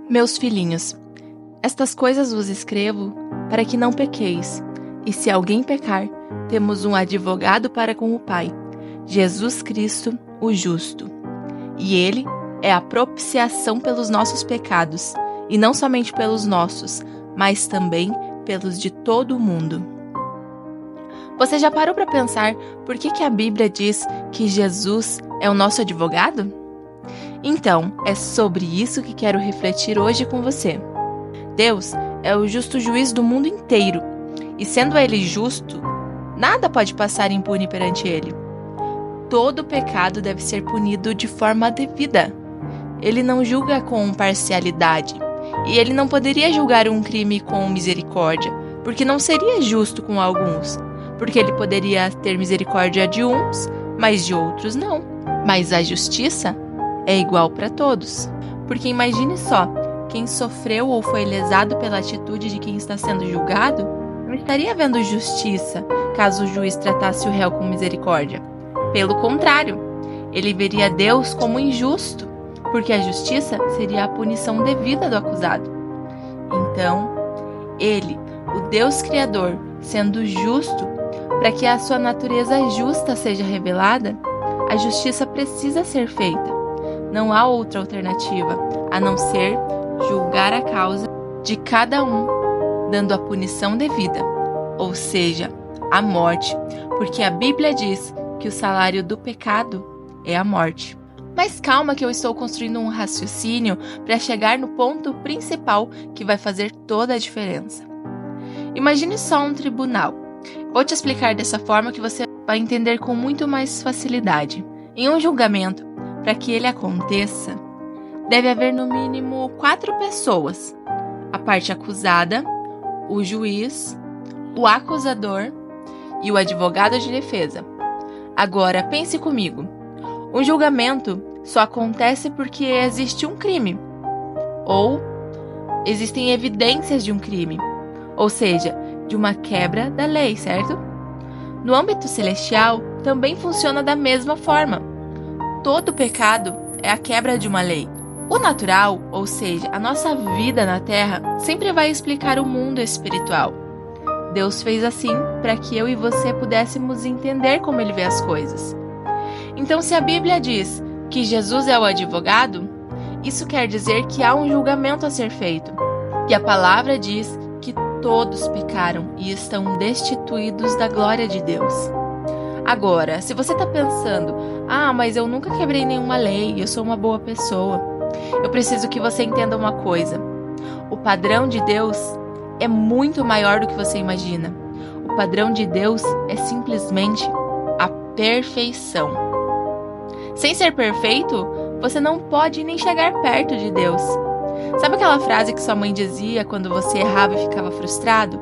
Meus filhinhos, estas coisas vos escrevo para que não pequeis. E se alguém pecar, temos um advogado para com o Pai, Jesus Cristo, o justo. E ele é a propiciação pelos nossos pecados, e não somente pelos nossos, mas também pelos de todo o mundo. Você já parou para pensar por que a Bíblia diz que Jesus é o nosso advogado? Então, é sobre isso que quero refletir hoje com você. Deus é o justo juiz do mundo inteiro, e sendo Ele justo, nada pode passar impune perante Ele. Todo pecado deve ser punido de forma devida. Ele não julga com parcialidade, e Ele não poderia julgar um crime com misericórdia, porque não seria justo com alguns, porque Ele poderia ter misericórdia de uns, mas de outros não. Mas a justiça é igual para todos. Porque imagine só, quem sofreu ou foi lesado pela atitude de quem está sendo julgado, não estaria vendo justiça caso o juiz tratasse o réu com misericórdia. Pelo contrário, ele veria Deus como injusto, porque a justiça seria a punição devida do acusado. Então, Ele, o Deus Criador, sendo justo, para que a sua natureza justa seja revelada, a justiça precisa ser feita. Não há outra alternativa, a não ser julgar a causa de cada um, dando a punição devida, ou seja, a morte, porque a Bíblia diz que o salário do pecado é a morte. Mas calma que eu estou construindo um raciocínio para chegar no ponto principal que vai fazer toda a diferença. Imagine só um tribunal. Vou te explicar dessa forma que você vai entender com muito mais facilidade. Em um julgamento, para que ele aconteça, deve haver no mínimo 4 pessoas: a parte acusada, o juiz, o acusador e o advogado de defesa. Agora, pense comigo. Um julgamento só acontece porque existe um crime, ou existem evidências de um crime, ou seja, de uma quebra da lei, certo? No âmbito celestial, também funciona da mesma forma. Todo pecado é a quebra de uma lei. O natural, ou seja, a nossa vida na Terra, sempre vai explicar o mundo espiritual. Deus fez assim para que eu e você pudéssemos entender como Ele vê as coisas. Então, se a Bíblia diz que Jesus é o advogado, isso quer dizer que há um julgamento a ser feito. E a palavra diz que todos pecaram e estão destituídos da glória de Deus. Agora, se você está pensando, mas eu nunca quebrei nenhuma lei, eu sou uma boa pessoa, eu preciso que você entenda uma coisa. O padrão de Deus é muito maior do que você imagina. O padrão de Deus é simplesmente a perfeição. Sem ser perfeito, você não pode nem chegar perto de Deus. Sabe aquela frase que sua mãe dizia quando você errava e ficava frustrado?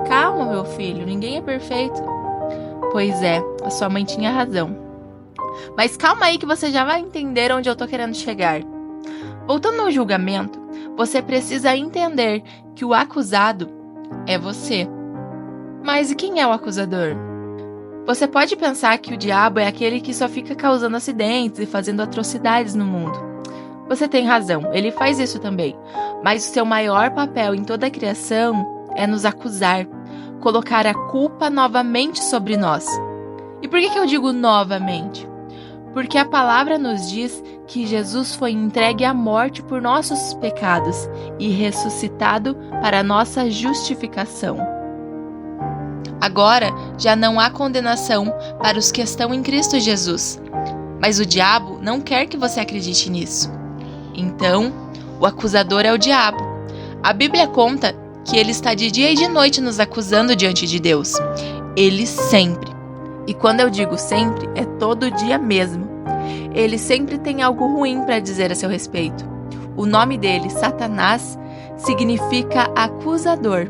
Calma, meu filho, ninguém é perfeito. Pois é, a sua mãe tinha razão. Mas calma aí que você já vai entender onde eu tô querendo chegar. Voltando ao julgamento, você precisa entender que o acusado é você. Mas e quem é o acusador? Você pode pensar que o diabo é aquele que só fica causando acidentes e fazendo atrocidades no mundo. Você tem razão, ele faz isso também. Mas o seu maior papel em toda a criação é nos acusar, colocar a culpa novamente sobre nós. E por que eu digo novamente? Porque a palavra nos diz que Jesus foi entregue à morte por nossos pecados e ressuscitado para nossa justificação. Agora já não há condenação para os que estão em Cristo Jesus. Mas o diabo não quer que você acredite nisso. Então, o acusador é o diabo. A Bíblia conta que ele está de dia e de noite nos acusando diante de Deus. Ele sempre. E quando eu digo sempre, é todo dia mesmo. Ele sempre tem algo ruim para dizer a seu respeito. O nome dele, Satanás, significa acusador.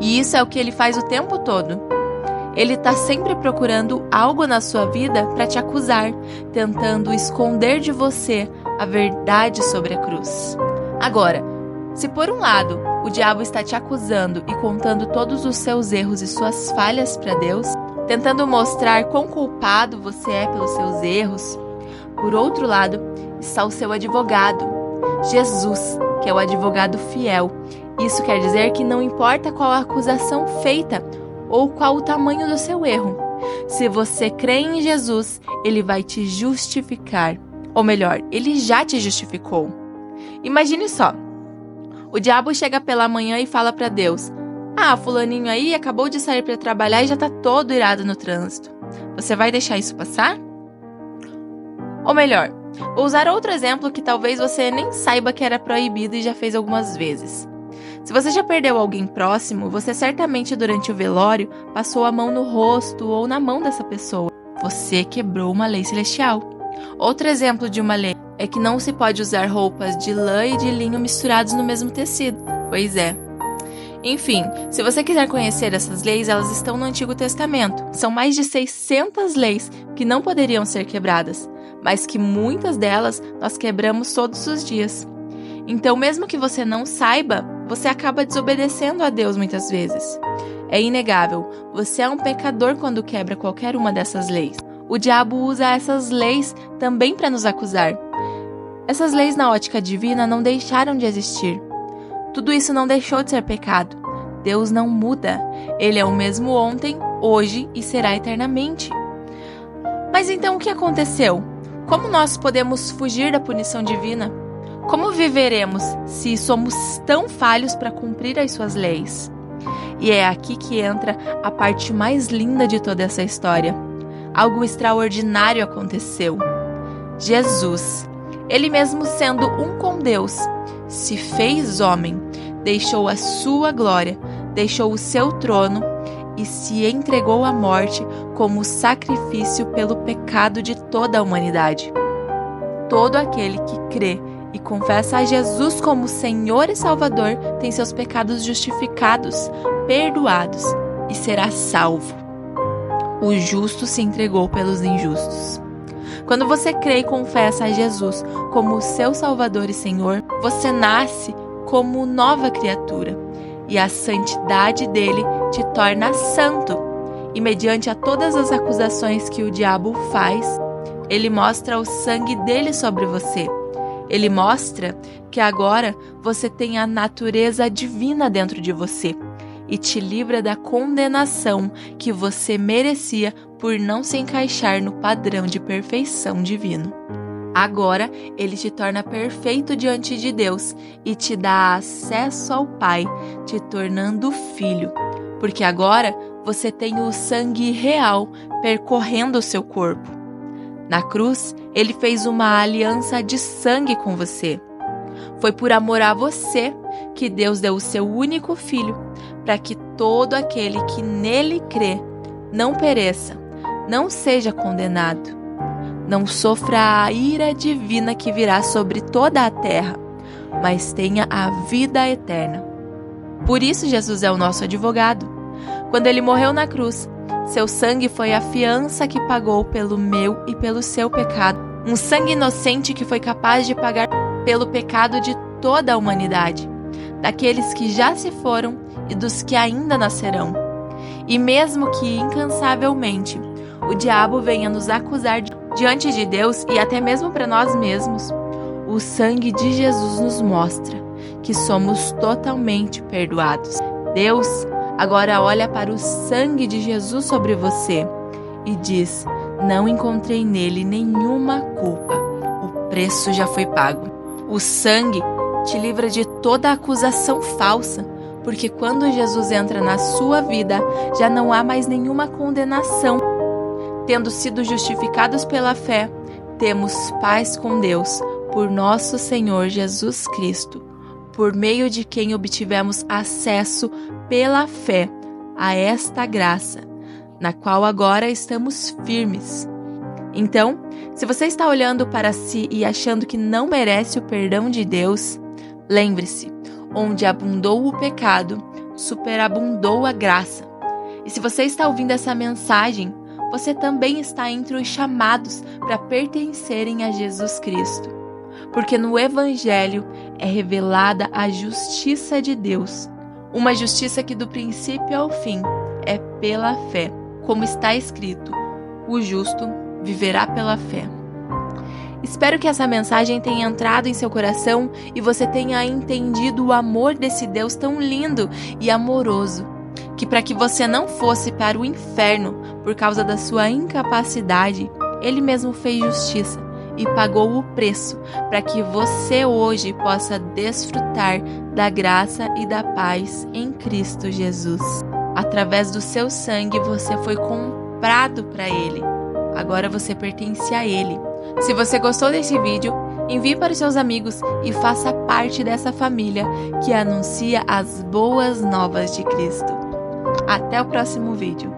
E isso é o que ele faz o tempo todo. Ele está sempre procurando algo na sua vida para te acusar, tentando esconder de você a verdade sobre a cruz. Agora, se por um lado o diabo está te acusando e contando todos os seus erros e suas falhas para Deus, tentando mostrar quão culpado você é pelos seus erros, por outro lado está o seu advogado, Jesus, que é o advogado fiel. Isso quer dizer que não importa qual a acusação feita ou qual o tamanho do seu erro. Se você crê em Jesus, ele vai te justificar. Ou melhor, ele já te justificou. Imagine só. O diabo chega pela manhã e fala para Deus: fulaninho aí acabou de sair para trabalhar e já tá todo irado no trânsito. Você vai deixar isso passar? Ou melhor, vou usar outro exemplo que talvez você nem saiba que era proibido e já fez algumas vezes. Se você já perdeu alguém próximo, você certamente durante o velório passou a mão no rosto ou na mão dessa pessoa. Você quebrou uma lei celestial. Outro exemplo de uma lei é que não se pode usar roupas de lã e de linho misturados no mesmo tecido. Pois é. Enfim, se você quiser conhecer essas leis, elas estão no Antigo Testamento. São mais de 600 leis que não poderiam ser quebradas, mas que muitas delas nós quebramos todos os dias. Então, mesmo que você não saiba, você acaba desobedecendo a Deus muitas vezes. É inegável, você é um pecador quando quebra qualquer uma dessas leis. O diabo usa essas leis também para nos acusar. Essas leis na ótica divina não deixaram de existir. Tudo isso não deixou de ser pecado. Deus não muda. Ele é o mesmo ontem, hoje e será eternamente. Mas então o que aconteceu? Como nós podemos fugir da punição divina? Como viveremos se somos tão falhos para cumprir as suas leis? E é aqui que entra a parte mais linda de toda essa história. Algo extraordinário aconteceu. Jesus, ele mesmo sendo um com Deus, se fez homem, deixou a sua glória, deixou o seu trono e se entregou à morte como sacrifício pelo pecado de toda a humanidade. Todo aquele que crê e confessa a Jesus como Senhor e Salvador tem seus pecados justificados, perdoados e será salvo. O justo se entregou pelos injustos. Quando você crê e confessa a Jesus como seu Salvador e Senhor, você nasce como nova criatura e a santidade dele te torna santo. E mediante a todas as acusações que o diabo faz, ele mostra o sangue dele sobre você. Ele mostra que agora você tem a natureza divina dentro de você e te livra da condenação que você merecia por não se encaixar no padrão de perfeição divino. Agora, ele te torna perfeito diante de Deus e te dá acesso ao Pai, te tornando filho, porque agora você tem o sangue real percorrendo o seu corpo. Na cruz, ele fez uma aliança de sangue com você. Foi por amor a você que Deus deu o seu único filho, para que todo aquele que nele crê não pereça, não seja condenado, não sofra a ira divina que virá sobre toda a terra, mas tenha a vida eterna. Por isso Jesus é o nosso advogado. Quando ele morreu na cruz, seu sangue foi a fiança que pagou pelo meu e pelo seu pecado. Um sangue inocente que foi capaz de pagar pelo pecado de toda a humanidade, daqueles que já se foram e dos que ainda nascerão. E mesmo que incansavelmente o diabo venha nos acusar diante de Deus e até mesmo para nós mesmos, o sangue de Jesus nos mostra que somos totalmente perdoados. Deus agora olha para o sangue de Jesus sobre você e diz: não encontrei nele nenhuma culpa. O preço já foi pago. O sangue te livra de toda acusação falsa, porque quando Jesus entra na sua vida, já não há mais nenhuma condenação. Tendo sido justificados pela fé, temos paz com Deus por nosso Senhor Jesus Cristo, por meio de quem obtivemos acesso pela fé a esta graça, na qual agora estamos firmes. Então, se você está olhando para si e achando que não merece o perdão de Deus, lembre-se, onde abundou o pecado, superabundou a graça. E se você está ouvindo essa mensagem, você também está entre os chamados para pertencerem a Jesus Cristo. Porque no Evangelho é revelada a justiça de Deus, uma justiça que do princípio ao fim é pela fé, como está escrito: o justo viverá pela fé. Espero que essa mensagem tenha entrado em seu coração e você tenha entendido o amor desse Deus tão lindo e amoroso, que para que você não fosse para o inferno por causa da sua incapacidade, Ele mesmo fez justiça e pagou o preço para que você hoje possa desfrutar da graça e da paz em Cristo Jesus. Através do seu sangue você foi comprado para Ele. Agora você pertence a Ele. Se você gostou desse vídeo, envie para os seus amigos e faça parte dessa família que anuncia as boas novas de Cristo. Até o próximo vídeo.